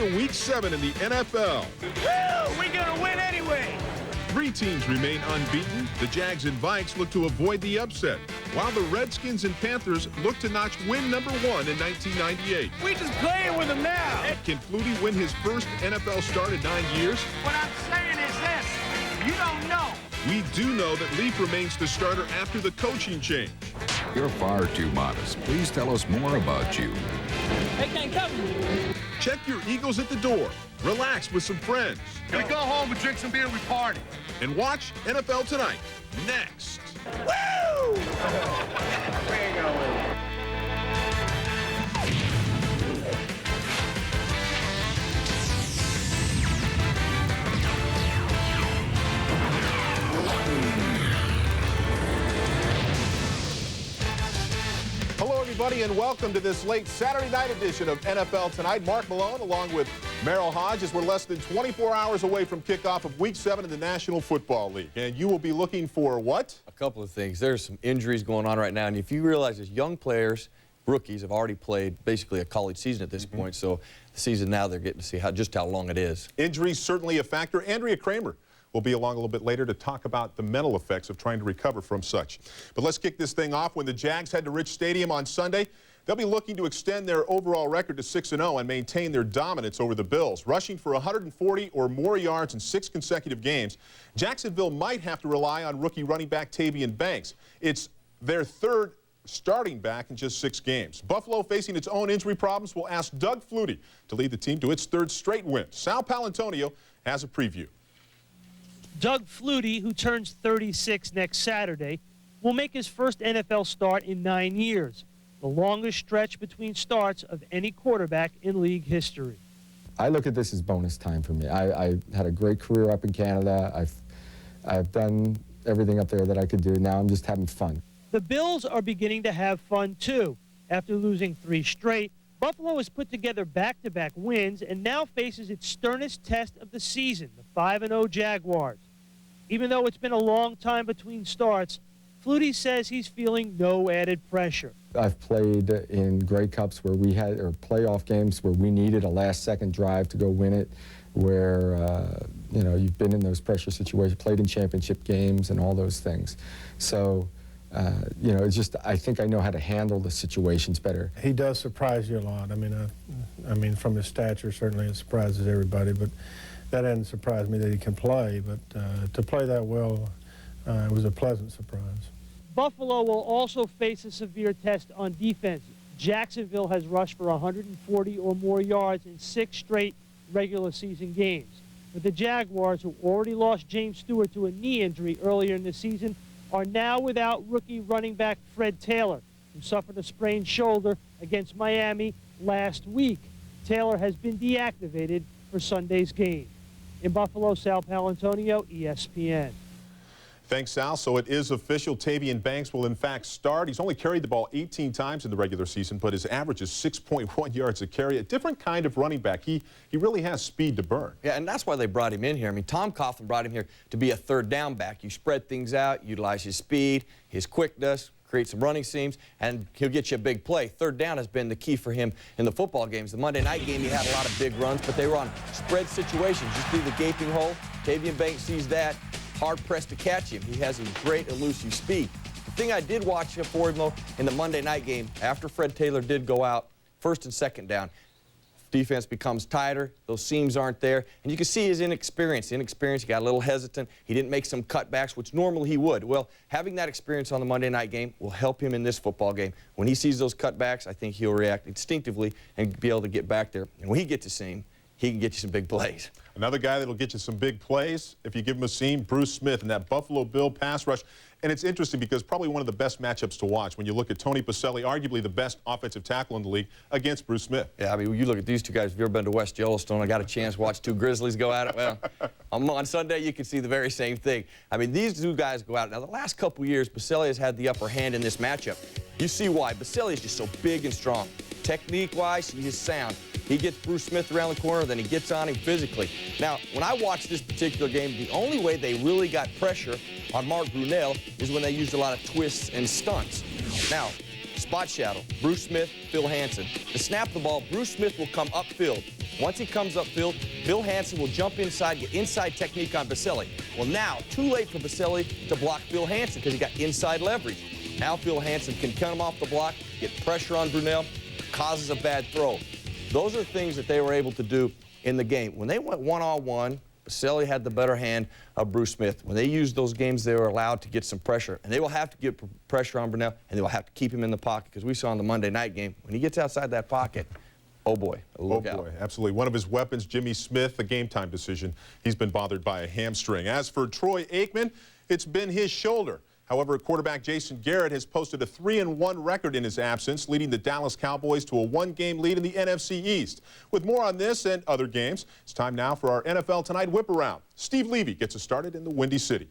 to Week 7 in the NFL. Woo! We're going to win anyway. 3 teams remain unbeaten. The Jags and Vikes look to avoid the upset, while the Redskins and Panthers look to notch win number 1 in 1998. We just playing with them now. Can Flutie win his first NFL start in 9 years? What I'm saying is this. You don't know. We do know that Leaf remains the starter after the coaching change. You're far too modest. Please tell us more about you. They can't cover you. Check your Eagles at the door. Relax with some friends. We go home, we drink some beer, we party. And watch NFL Tonight next. Woo! Hello, everybody, and welcome to this late Saturday night edition of NFL Tonight. Mark Malone along with Merrill Hodges. We're less than 24 hours away from kickoff of Week 7 in the National Football League. And you will be looking for what? A couple of things. There's some injuries going on right now. And if you realize as young players, rookies have already played basically a college season at this point. So the season now they're getting to see just how long it is. Injuries certainly a factor. Andrea Kramer will be along a little bit later to talk about the mental effects of trying to recover from such. But let's kick this thing off. When the Jags head to Rich Stadium on Sunday, they'll be looking to extend their overall record to 6-0 and maintain their dominance over the Bills. Rushing for 140 or more yards in 6 consecutive games, Jacksonville might have to rely on rookie running back Tavian Banks. It's their third starting back in just 6 games. Buffalo, facing its own injury problems, will ask Doug Flutie to lead the team to its 3rd straight win. Sal Paolantonio has a preview. Doug Flutie, who turns 36 next Saturday, will make his first NFL start in 9 years, the longest stretch between starts of any quarterback in league history. I look at this as bonus time for me. I had a great career up in Canada. I've done everything up there that I could do. Now I'm just having fun. The Bills are beginning to have fun, too. After losing 3 straight, Buffalo has put together back-to-back wins and now faces its sternest test of the season, the 5-0 Jaguars. Even though it's been a long time between starts, Flutie says he's feeling no added pressure. I've played in Grey Cups where we had, or playoff games where we needed a last-second drive to go win it, where, you know, you've been in those pressure situations, played in championship games and all those things. So, you know, it's just, I think I know how to handle the situations better. He does surprise you a lot. I mean, from his stature, certainly it surprises everybody, but that didn't surprise me that he can play, but to play that well, it was a pleasant surprise. Buffalo will also face a severe test on defense. Jacksonville has rushed for 140 or more yards in 6 straight regular season games. But the Jaguars, who already lost James Stewart to a knee injury earlier in the season, are now without rookie running back Fred Taylor, who suffered a sprained shoulder against Miami last week. Taylor has been deactivated for Sunday's game. In Buffalo, Sal Paolantonio, ESPN. Thanks, Sal. So it is official. Tavian Banks will, in fact, start. He's only carried the ball 18 times in the regular season, but his average is 6.1 yards a carry. A different kind of running back. He really has speed to burn. Yeah, and that's why they brought him in here. I mean, Tom Coughlin brought him here to be a 3rd down back. You spread things out, utilize his speed, his quickness, create some running seams, and he'll get you a big play. 3rd down has been the key for him in the football games. The Monday night game, he had a lot of big runs, but they were on spread situations. Just through the gaping hole. Tavian Banks sees that. Hard-pressed to catch him. He has a great elusive speed. The thing I did watch for him, though, in the Monday night game, after Fred Taylor did go out, 1st and 2nd down, defense becomes tighter. Those seams aren't there. And you can see his inexperience. He got a little hesitant. He didn't make some cutbacks, which normally he would. Well, having that experience on the Monday night game will help him in this football game. When he sees those cutbacks, I think he'll react instinctively and be able to get back there. And when he gets to see him, he can get you some big plays. Another guy that'll get you some big plays, if you give him a seam, Bruce Smith and that Buffalo Bill pass rush. And it's interesting because probably one of the best matchups to watch when you look at Tony Pacelli, arguably the best offensive tackle in the league, against Bruce Smith. Yeah, I mean, you look at these 2 guys. If you've ever been to West Yellowstone, I got a chance to watch 2 Grizzlies go at it. Well, on Sunday, you can see the very same thing. I mean, these 2 guys go out. Now, the last couple years, Pacelli has had the upper hand in this matchup. You see why. Pacelli is just so big and strong. Technique-wise, he is sound. He gets Bruce Smith around the corner, then he gets on him physically. Now, when I watched this particular game, the only way they really got pressure on Mark Brunell is when they used a lot of twists and stunts. Now, spot shadow, Bruce Smith, Phil Hansen. To snap the ball, Bruce Smith will come upfield. Once he comes upfield, Phil Hansen will jump inside, get inside technique on Baselli. Well, now, too late for Baselli to block Phil Hansen because he got inside leverage. Now Phil Hansen can cut him off the block, get pressure on Brunell, causes a bad throw. Those are things that they were able to do in the game. When they went one-on-one, Baselli had the better hand of Bruce Smith. When they used those games, they were allowed to get some pressure. And they will have to get pressure on Brunell, and they will have to keep him in the pocket, because we saw in the Monday night game, when he gets outside that pocket, oh boy, look out. Oh boy, absolutely. One of his weapons, Jimmy Smith, a game-time decision. He's been bothered by a hamstring. As for Troy Aikman, it's been his shoulder. However, quarterback Jason Garrett has posted a 3-1 record in his absence, leading the Dallas Cowboys to a one-game lead in the NFC East. With more on this and other games, it's time now for our NFL Tonight whip-around. Steve Levy gets us started in the Windy City.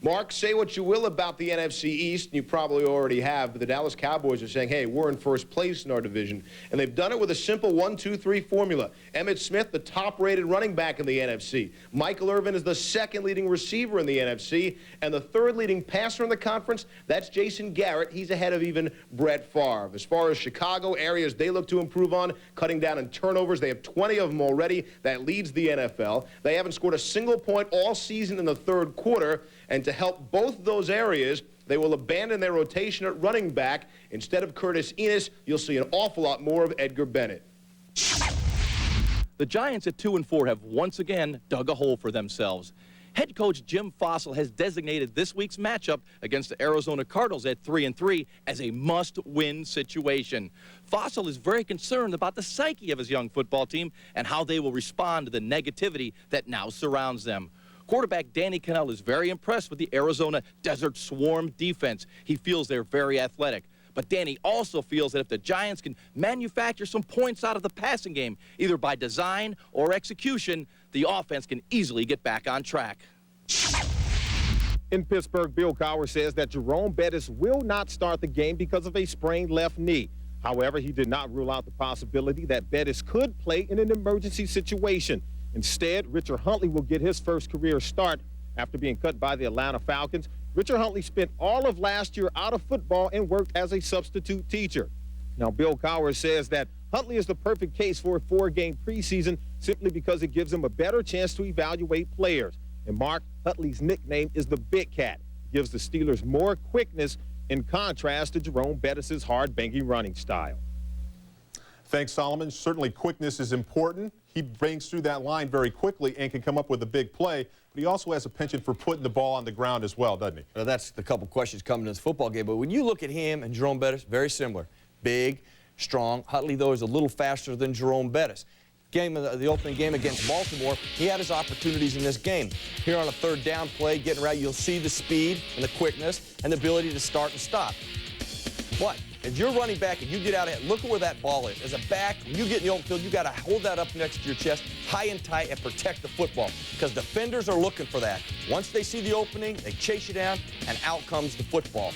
Mark, say what you will about the NFC East, and you probably already have, but the Dallas Cowboys are saying, hey, we're in first place in our division. And they've done it with a simple 1-2-3 formula. Emmitt Smith, the top-rated running back in the NFC. Michael Irvin is the second leading receiver in the NFC. And the third leading passer in the conference, that's Jason Garrett. He's ahead of even Brett Favre. As far as Chicago, areas they look to improve on, cutting down in turnovers. They have 20 of them already. That leads the NFL. They haven't scored a single point all season in the third quarter. And to help both those areas, they will abandon their rotation at running back. Instead of Curtis Enis, you'll see an awful lot more of Edgar Bennett. The Giants at 2-4 have once again dug a hole for themselves. Head coach Jim Fossil has designated this week's matchup against the Arizona Cardinals at 3-3 as a must-win situation. Fossil is very concerned about the psyche of his young football team and how they will respond to the negativity that now surrounds them. Quarterback Danny Cannell is very impressed with the Arizona Desert Swarm defense. He feels they're very athletic. But Danny also feels that if the Giants can manufacture some points out of the passing game, either by design or execution, the offense can easily get back on track. In Pittsburgh, Bill Cowher says that Jerome Bettis will not start the game because of a sprained left knee. However, he did not rule out the possibility that Bettis could play in an emergency situation. Instead, Richard Huntley will get his first career start after being cut by the Atlanta Falcons. Richard Huntley spent all of last year out of football and worked as a substitute teacher. Now, Bill Cowher says that Huntley is the perfect case for a 4-game preseason simply because it gives him a better chance to evaluate players. And Mark, Huntley's nickname is the Big Cat. Gives the Steelers more quickness in contrast to Jerome Bettis' hard-banking running style. Thanks, Solomon. Certainly quickness is important. He bangs through that line very quickly and can come up with a big play, but he also has a penchant for putting the ball on the ground as well, doesn't he? Well, that's the couple questions coming to this football game, but when you look at him and Jerome Bettis, very similar. Big, strong. Huntley, though, is a little faster than Jerome Bettis. The opening game against Baltimore, he had his opportunities in this game. Here on a third down play, getting around, you'll see the speed and the quickness and the ability to start and stop. But if you're running back and you get out ahead, look at where that ball is. As a back, when you get in the open field, you got to hold that up next to your chest, high and tight, and protect the football, because defenders are looking for that. Once they see the opening, they chase you down, and out comes the football.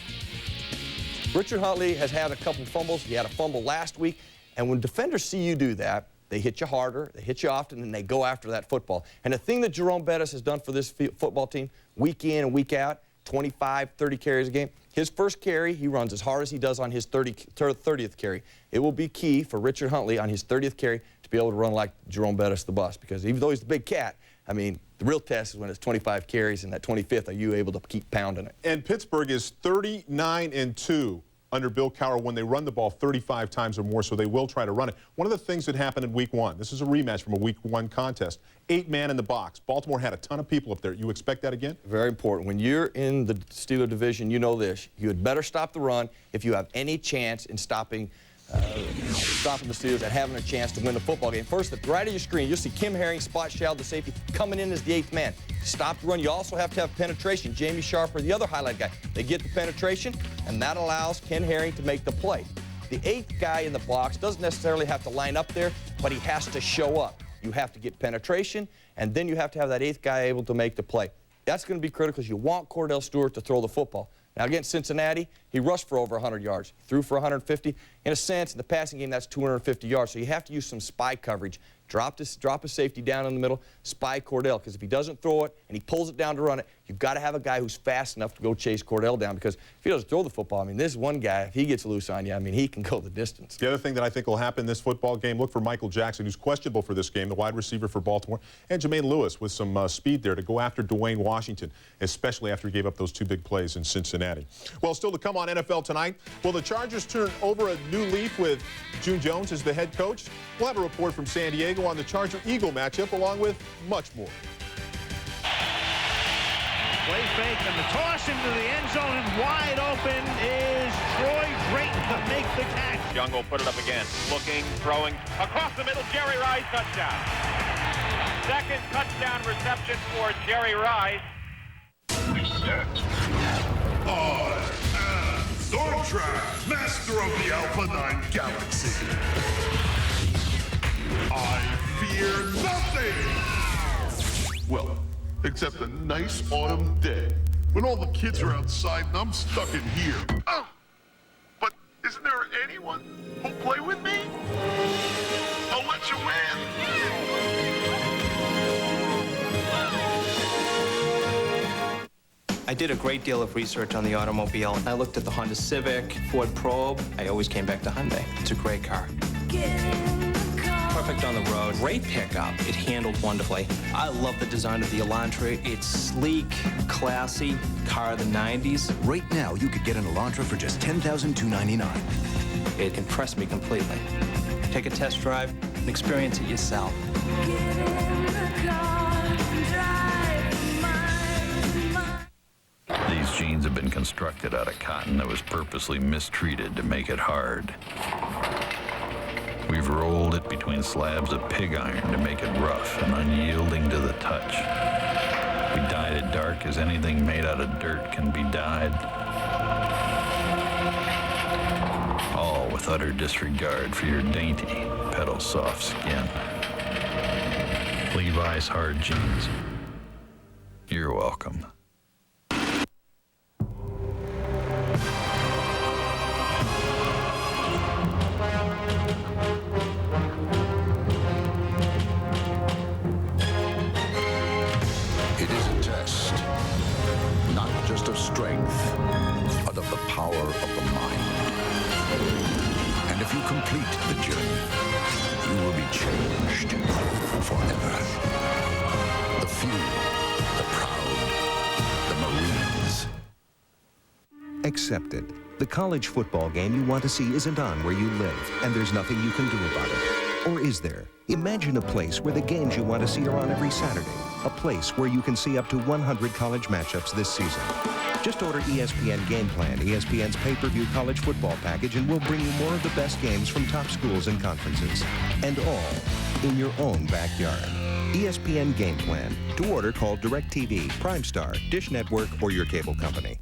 Richard Huntley has had a couple fumbles. He had a fumble last week, and when defenders see you do that, they hit you harder, they hit you often, and they go after that football. And the thing that Jerome Bettis has done for this football team, week in and week out, 25, 30 carries a game. His first carry, he runs as hard as he does on his 30th carry. It will be key for Richard Huntley on his 30th carry to be able to run like Jerome Bettis, the bus, because even though he's the big cat, I mean, the real test is when it's 25 carries and that 25th, are you able to keep pounding it? And Pittsburgh is 39-2 under Bill Cowher when they run the ball 35 times or more, so they will try to run it. One of the things that happened in Week 1, this is a rematch from a Week 1 contest, 8-man in the box. Baltimore had a ton of people up there. You expect that again? Very important. When you're in the Steeler division, you know this. You had better stop the run if you have any chance in stopping the Steelers and having a chance to win the football game. First, at the right of your screen, you'll see Kim Herring, spot shadow, the safety, coming in as the 8th man. Stop the run. You also have to have penetration. Jamie Sharper, the other highlight guy, they get the penetration, and that allows Ken Herring to make the play. The 8th guy in the box doesn't necessarily have to line up there, but he has to show up. You have to get penetration, and then you have to have that 8th guy able to make the play. That's going to be critical because you want Cordell Stewart to throw the football. Now, against Cincinnati, he rushed for over 100 yards. He threw for 150. In a sense, in the passing game, that's 250 yards. So you have to use some spy coverage. Drop a safety down in the middle, spy Cordell, because if he doesn't throw it and he pulls it down to run it, You've got to have a guy who's fast enough to go chase Cordell down, because if he doesn't throw the football, I mean, this one guy, if he gets loose on you, I mean, he can go the distance. The other thing that I think will happen this football game, look for Michael Jackson, who's questionable for this game, the wide receiver for Baltimore, and Jermaine Lewis with some speed there to go after Dwayne Washington, especially after he gave up those 2 big plays in Cincinnati. Well, still to come on NFL Tonight, will the Chargers turn over a new leaf with June Jones as the head coach? We'll have a report from San Diego on the Charger-Eagle matchup, along with much more. Play fake and the toss into the end zone, and wide open is Troy Drayton to make the catch. Young will put it up again. Looking, throwing, across the middle, Jerry Rice, touchdown. Second touchdown reception for Jerry Rice. Reset. I am Stormtrap, master of the Alpha 9 Galaxy. I fear nothing! Well, except a nice autumn day when all the kids are outside and I'm stuck in here. Oh, but isn't there anyone who'll play with me? I'll let you win. I did a great deal of research on the automobile. I looked at the Honda Civic, Ford Probe. I always came back to Hyundai. It's a great car. Perfect on the road. Great pickup. It handled wonderfully. I love the design of the Elantra. It's sleek, classy, car of the 90s. Right now, you could get an Elantra for just $10,299. It impressed me completely. Take a test drive and experience it yourself. These jeans have been constructed out of cotton that was purposely mistreated to make it hard. We've rolled it between slabs of pig iron to make it rough and unyielding to the touch. We dyed it dark as anything made out of dirt can be dyed. All with utter disregard for your dainty, petal-soft skin. Levi's hard jeans. You're welcome. Of strength, but of the power of the mind. And if you complete the journey, you will be changed forever. The few, the proud, the Marines. Accepted. The college football game you want to see isn't on where you live, and there's nothing you can do about it. Or is there? Imagine a place where the games you want to see are on every Saturday. A place where you can see up to 100 college matchups this season. Just order ESPN Game Plan, ESPN's pay-per-view college football package, and we'll bring you more of the best games from top schools and conferences. And all in your own backyard. ESPN Game Plan. To order, call DirecTV, Prime Star, Dish Network, or your cable company.